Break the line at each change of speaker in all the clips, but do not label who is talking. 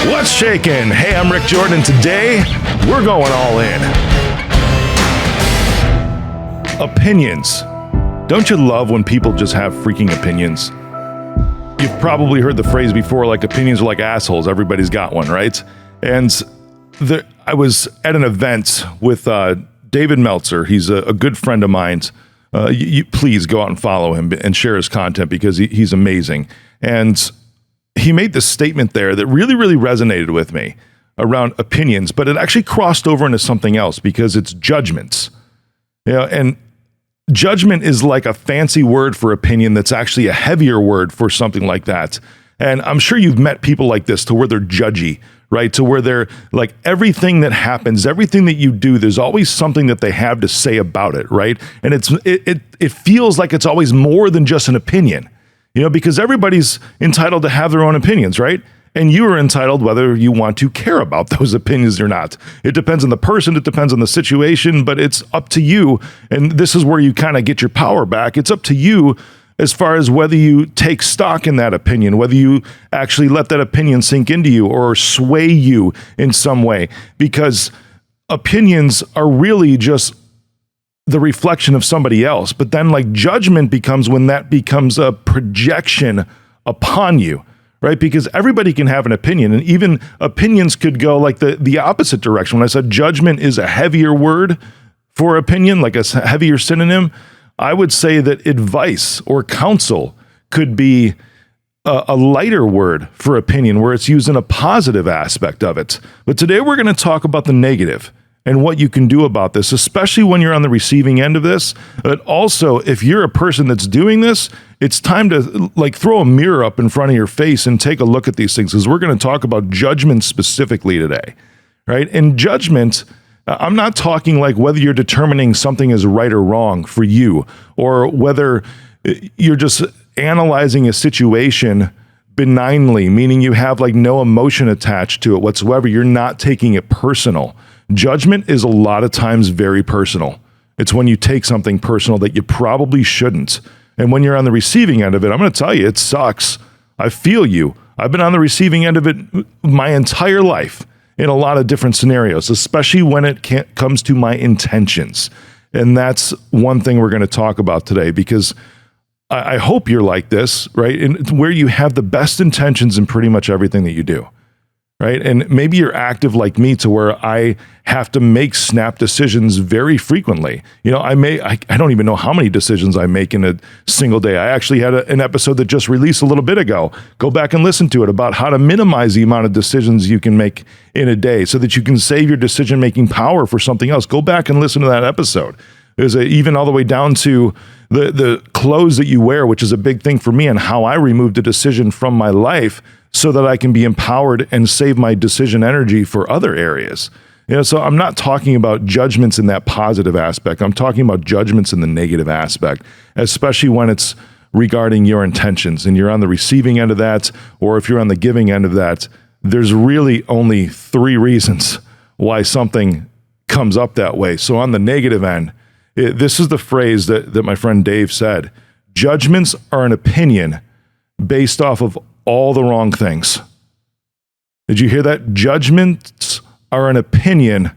What's shaking? Hey, I'm Rick Jordan, and today we're going all in. Opinions. Don't you love when people just have freaking opinions? You've probably heard the phrase before, like, opinions are like assholes. Everybody's got one, right? And I was at an event with David Meltzer. He's a good friend of mine. Please go out and follow him and share his content because he's amazing. And he made this statement there that really, really resonated with me around opinions, but it actually crossed over into something else because it's judgments. And judgment is like a fancy word for opinion that's actually a heavier word for something like that. And I'm sure you've met people like this to where they're judgy, right? To where they're like, everything that happens, everything that you do, there's always something that they have to say about it, right? And it feels like it's always more than just an opinion. Because everybody's entitled to have their own opinions, right? And you are entitled whether you want to care about those opinions or not. It depends on the person, it depends on the situation, but it's up to you. And this is where you kind of get your power back. It's up to you as far as whether you take stock in that opinion, whether you actually let that opinion sink into you or sway you in some way. Because opinions are really just the reflection of somebody else. But then like judgment becomes when that becomes a projection upon you, right? Because everybody can have an opinion, and even opinions could go like the opposite direction. When I said judgment is a heavier word for opinion, like a heavier synonym, I would say that advice or counsel could be a lighter word for opinion where it's used in a positive aspect of it. But today we're going to talk about the negative and what you can do about this, especially when you're on the receiving end of this. But also, if you're a person that's doing this, it's time to like throw a mirror up in front of your face and take a look at these things, because we're going to talk about judgment specifically today, right? And judgment, I'm not talking like whether you're determining something is right or wrong for you, or whether you're just analyzing a situation benignly, meaning you have like no emotion attached to it whatsoever. You're not taking it personal. Judgment is a lot of times very personal. It's when you take something personal that you probably shouldn't. And when you're on the receiving end of it, I'm going to tell you, it sucks. I feel you. I've been on the receiving end of it my entire life in a lot of different scenarios, especially when it comes to my intentions. And that's one thing we're going to talk about today, because I hope you're like this, right? And where you have the best intentions in pretty much everything that you do. Right? And maybe you're active like me to where I have to make snap decisions very frequently. I don't even know how many decisions I make in a single day. I actually had an episode that just released a little bit ago. Go back and listen to it about how to minimize the amount of decisions you can make in a day so that you can save your decision-making power for something else. Go back and listen to that episode. There's even all the way down to the clothes that you wear, which is a big thing for me, and how I removed a decision from my life so that I can be empowered and save my decision energy for other areas. So I'm not talking about judgments in that positive aspect. I'm talking about judgments in the negative aspect, especially when it's regarding your intentions and you're on the receiving end of that, or if you're on the giving end of that. There's really only 3 reasons why something comes up that way. So on the negative end, this is the phrase that my friend Dave said: judgments are an opinion based off of all the wrong things. Did you hear that? Judgments are an opinion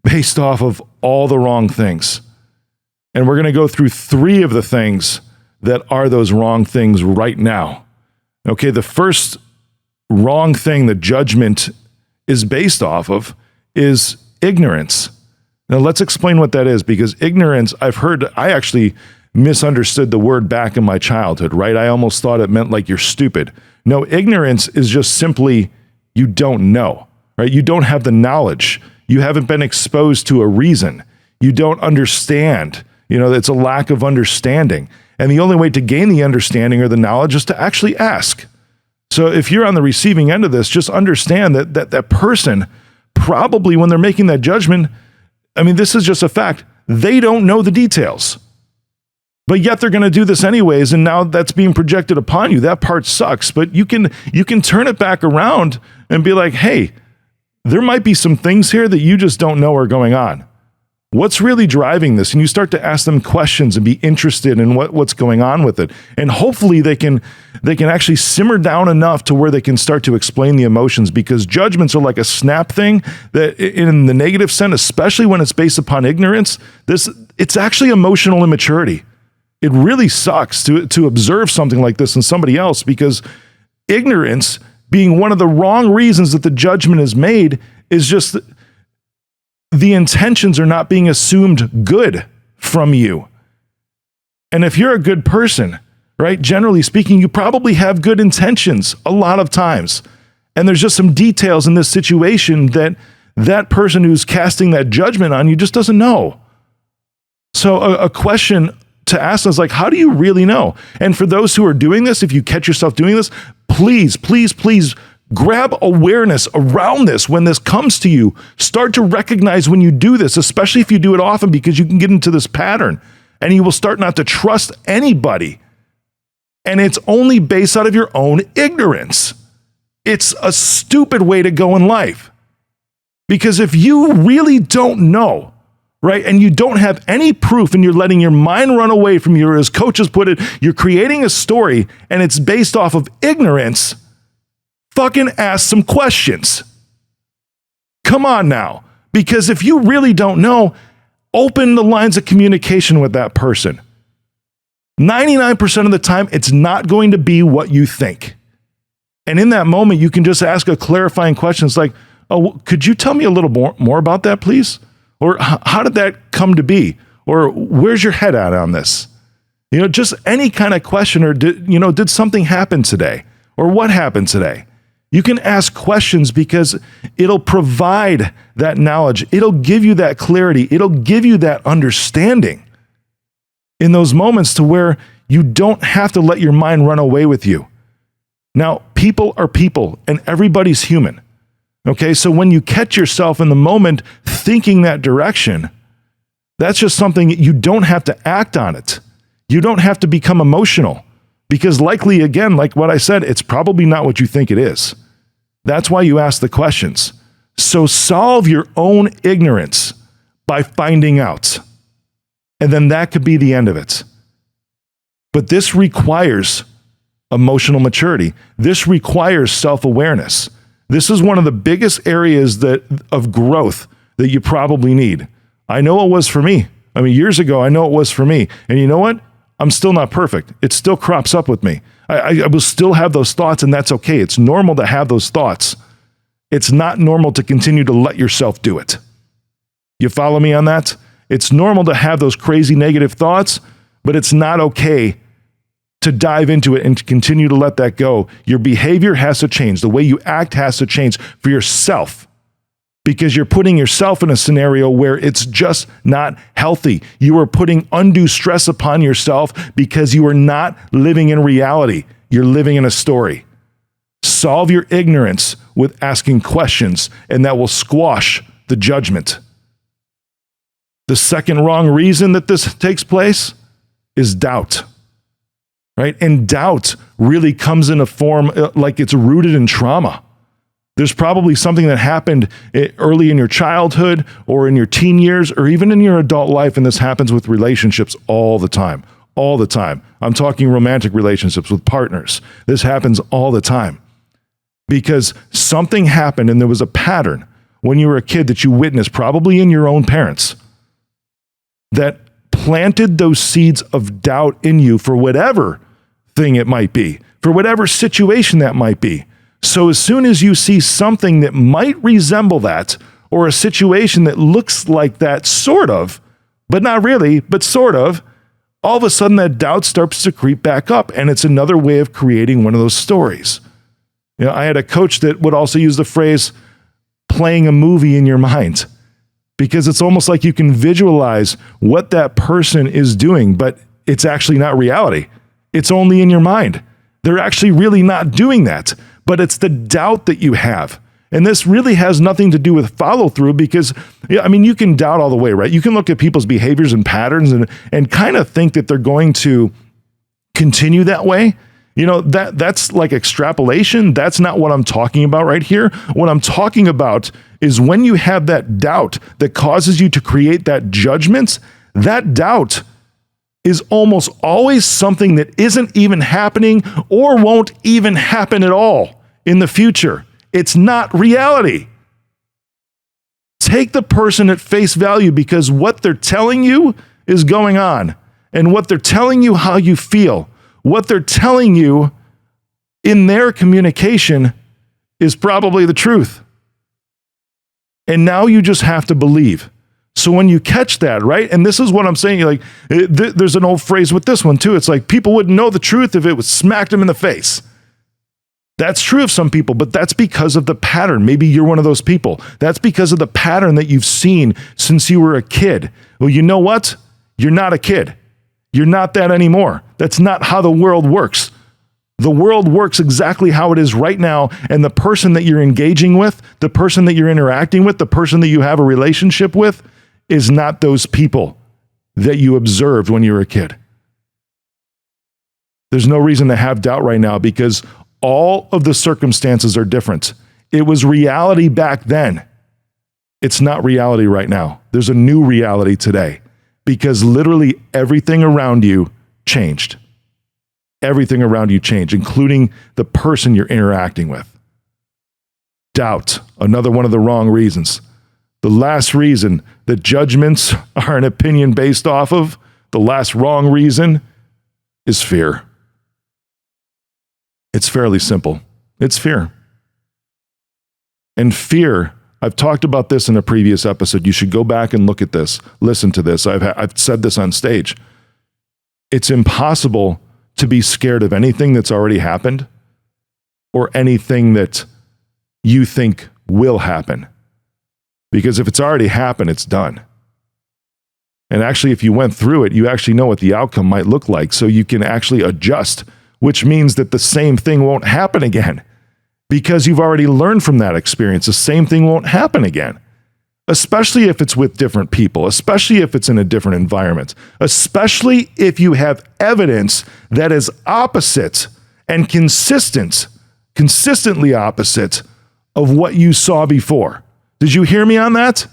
based off of all the wrong things. And we're going to go through 3 of the things that are those wrong things right now. Okay, the first wrong thing that judgment is based off of is ignorance. Now let's explain what that is, because ignorance, I actually misunderstood the word back in my childhood, right? I almost thought it meant like you're stupid. No, ignorance is just simply you don't know, right? You don't have the knowledge. You haven't been exposed to a reason. You don't understand. It's a lack of understanding. And the only way to gain the understanding or the knowledge is to actually ask. So if you're on the receiving end of this, just understand that person probably, when they're making that judgment, this is just a fact, they don't know the details. But yet they're going to do this anyways, and now that's being projected upon you. That part sucks, but you can turn it back around and be like, hey, there might be some things here that you just don't know are going on. What's really driving this? And you start to ask them questions and be interested in what's going on with it. And hopefully they can actually simmer down enough to where they can start to explain the emotions, because judgments are like a snap thing that in the negative sense, especially when it's based upon ignorance, it's actually emotional immaturity. It really sucks to observe something like this in somebody else, because ignorance being one of the wrong reasons that the judgment is made is just the intentions are not being assumed good from you. And if you're a good person, right, generally speaking, you probably have good intentions a lot of times. And there's just some details in this situation that person who's casting that judgment on you just doesn't know. So a question to ask is like, how do you really know? And for those who are doing this, if you catch yourself doing this, please grab awareness around this when this comes to you. Start to recognize when you do this, especially if you do it often, because you can get into this pattern and you will start not to trust anybody. And it's only based out of your own ignorance. It's a stupid way to go in life. Because if you really don't know, right, and you don't have any proof and you're letting your mind run away from you, as coaches put it, you're creating a story and it's based off of ignorance, fucking ask some questions. Come on now. Because if you really don't know, open the lines of communication with that person. 99% of the time, it's not going to be what you think. And in that moment, you can just ask a clarifying question. It's like, oh, could you tell me a little more about that, please? Or how did that come to be? Or where's your head at on this? Just any kind of question. Or did something happen today? Or what happened today? You can ask questions because it'll provide that knowledge. It'll give you that clarity. It'll give you that understanding in those moments to where you don't have to let your mind run away with you. Now, people are people and everybody's human. Okay, so when you catch yourself in the moment thinking that direction, that's just something you don't have to act on it. You don't have to become emotional. Because likely, again, like what I said, it's probably not what you think it is. That's why you ask the questions. So solve your own ignorance by finding out. And then that could be the end of it. But this requires emotional maturity. This requires self-awareness. This is one of the biggest areas of growth that you probably need. I know it was for me. Years ago, I know it was for me. And you know what? I'm still not perfect. It still crops up with me. I will still have those thoughts, and that's okay. It's normal to have those thoughts. It's not normal to continue to let yourself do it. You follow me on that? It's normal to have those crazy negative thoughts, but it's not okay to dive into it and to continue to let that go. Your behavior has to change. The way you act has to change for yourself. Because you're putting yourself in a scenario where it's just not healthy. You are putting undue stress upon yourself because you are not living in reality. You're living in a story. Solve your ignorance with asking questions, and that will squash the judgment. The second wrong reason that this takes place is doubt. Right? And doubt really comes in a form like it's rooted in trauma. There's probably something that happened early in your childhood or in your teen years or even in your adult life, and this happens with relationships all the time. All the time. I'm talking romantic relationships with partners. This happens all the time because something happened and there was a pattern when you were a kid that you witnessed, probably in your own parents, that planted those seeds of doubt in you for whatever thing it might be, for whatever situation that might be. So as soon as you see something that might resemble that, or a situation that looks like that, sort of, but not really, but sort of, all of a sudden that doubt starts to creep back up, and it's another way of creating one of those stories. I had a coach that would also use the phrase playing a movie in your mind, because it's almost like you can visualize what that person is doing, but it's actually not reality. It's only in your mind. They're actually really not doing that, but it's the doubt that you have. And this really has nothing to do with follow through because, you can doubt all the way, right? You can look at people's behaviors and patterns and kind of think that they're going to continue that way. That's like extrapolation. That's not what I'm talking about right here. What I'm talking about is when you have that doubt that causes you to create that judgment, that doubt is almost always something that isn't even happening or won't even happen at all in the future. It's not reality. Take the person at face value, because what they're telling you is going on, and what they're telling you how you feel, what they're telling you in their communication is probably the truth. And now you just have to believe. So when you catch that, right? And this is what I'm saying, like, there's an old phrase with this one too. It's like people wouldn't know the truth if it was smacked them in the face. That's true of some people, but that's because of the pattern. Maybe you're one of those people. That's because of the pattern that you've seen since you were a kid. Well, you know what? You're not a kid. You're not that anymore. That's not how the world works. The world works exactly how it is right now, and the person that you're engaging with, the person that you're interacting with, the person that you have a relationship with is not those people that you observed when you were a kid. There's no reason to have doubt right now because all of the circumstances are different. It was reality back then. It's not reality right now. There's a new reality today because literally everything around you changed. Everything around you changed, including the person you're interacting with. Doubt, another one of the wrong reasons. The last reason that judgments are an opinion based off of, the last wrong reason is fear. It's fairly simple. It's fear. And fear, I've talked about this in a previous episode. You should go back and look at this. Listen to this. I've said this on stage. It's impossible to be scared of anything that's already happened or anything that you think will happen. Because if it's already happened, it's done. And actually, if you went through it, you actually know what the outcome might look like. So you can actually adjust, which means that the same thing won't happen again. Because you've already learned from that experience, the same thing won't happen again. Especially if it's with different people, especially if it's in a different environment, especially if you have evidence that is opposite and consistently opposite of what you saw before. Did you hear me on that?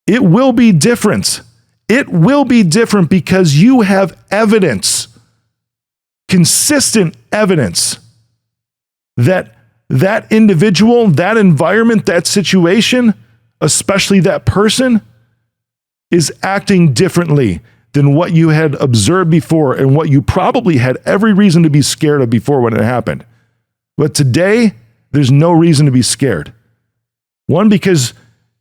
It will be different. It will be different because you have evidence, consistent evidence that that individual, that environment, that situation, especially that person, is acting differently than what you had observed before and what you probably had every reason to be scared of before when it happened. But today, there's no reason to be scared. One, because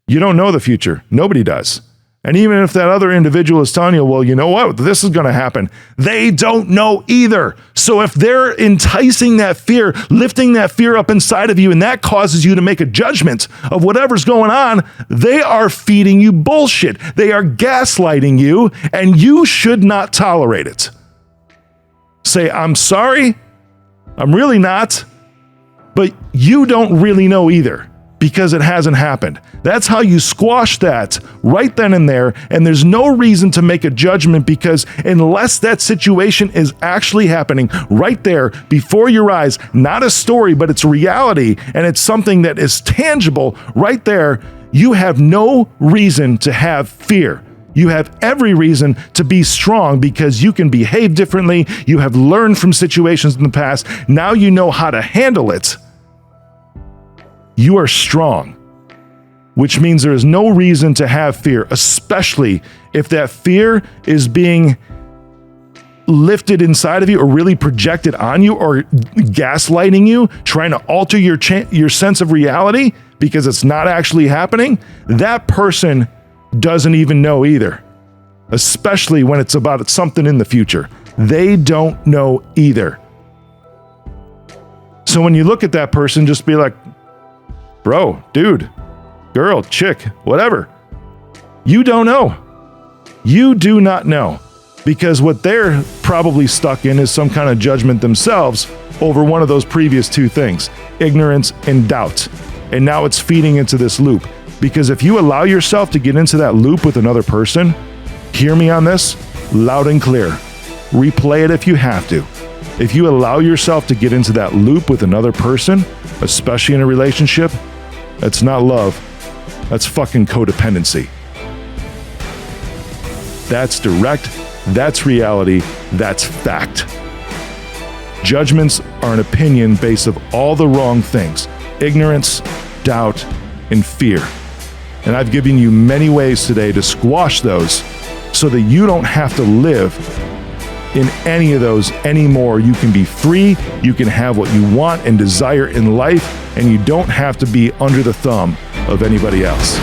you don't know the future. Nobody does. And even if that other individual is telling you, well, you know what, this is going to happen, they don't know either. So if they're enticing that fear, lifting that fear up inside of you, and that causes you to make a judgment of whatever's going on, they are feeding you bullshit. They are gaslighting you, and you should not tolerate it. Say, I'm sorry, I'm really not, but you don't really know either. Because it hasn't happened. That's how you squash that right then and there. And there's no reason to make a judgment because unless that situation is actually happening right there before your eyes, not a story, but it's reality, and it's something that is tangible right there, you have no reason to have fear. You have every reason to be strong because you can behave differently. You have learned from situations in the past. Now you know how to handle it. You are strong, which means there is no reason to have fear, especially if that fear is being lifted inside of you or really projected on you or gaslighting you, trying to alter your sense of reality because it's not actually happening. That person doesn't even know either, especially when it's about something in the future. They don't know either. So when you look at that person, just be like, bro, dude, girl, chick, whatever. You don't know. You do not know. Because what they're probably stuck in is some kind of judgment themselves over one of those previous two things, ignorance and doubt. And now it's feeding into this loop. Because if you allow yourself to get into that loop with another person, hear me on this, loud and clear. Replay it if you have to. If you allow yourself to get into that loop with another person, especially in a relationship, that's not love. That's fucking codependency. That's direct. That's reality. That's fact. Judgments are an opinion based of all the wrong things: ignorance, doubt, and fear. And I've given you many ways today to squash those so that you don't have to live in any of those anymore. You can be free, you can have what you want and desire in life, and you don't have to be under the thumb of anybody else.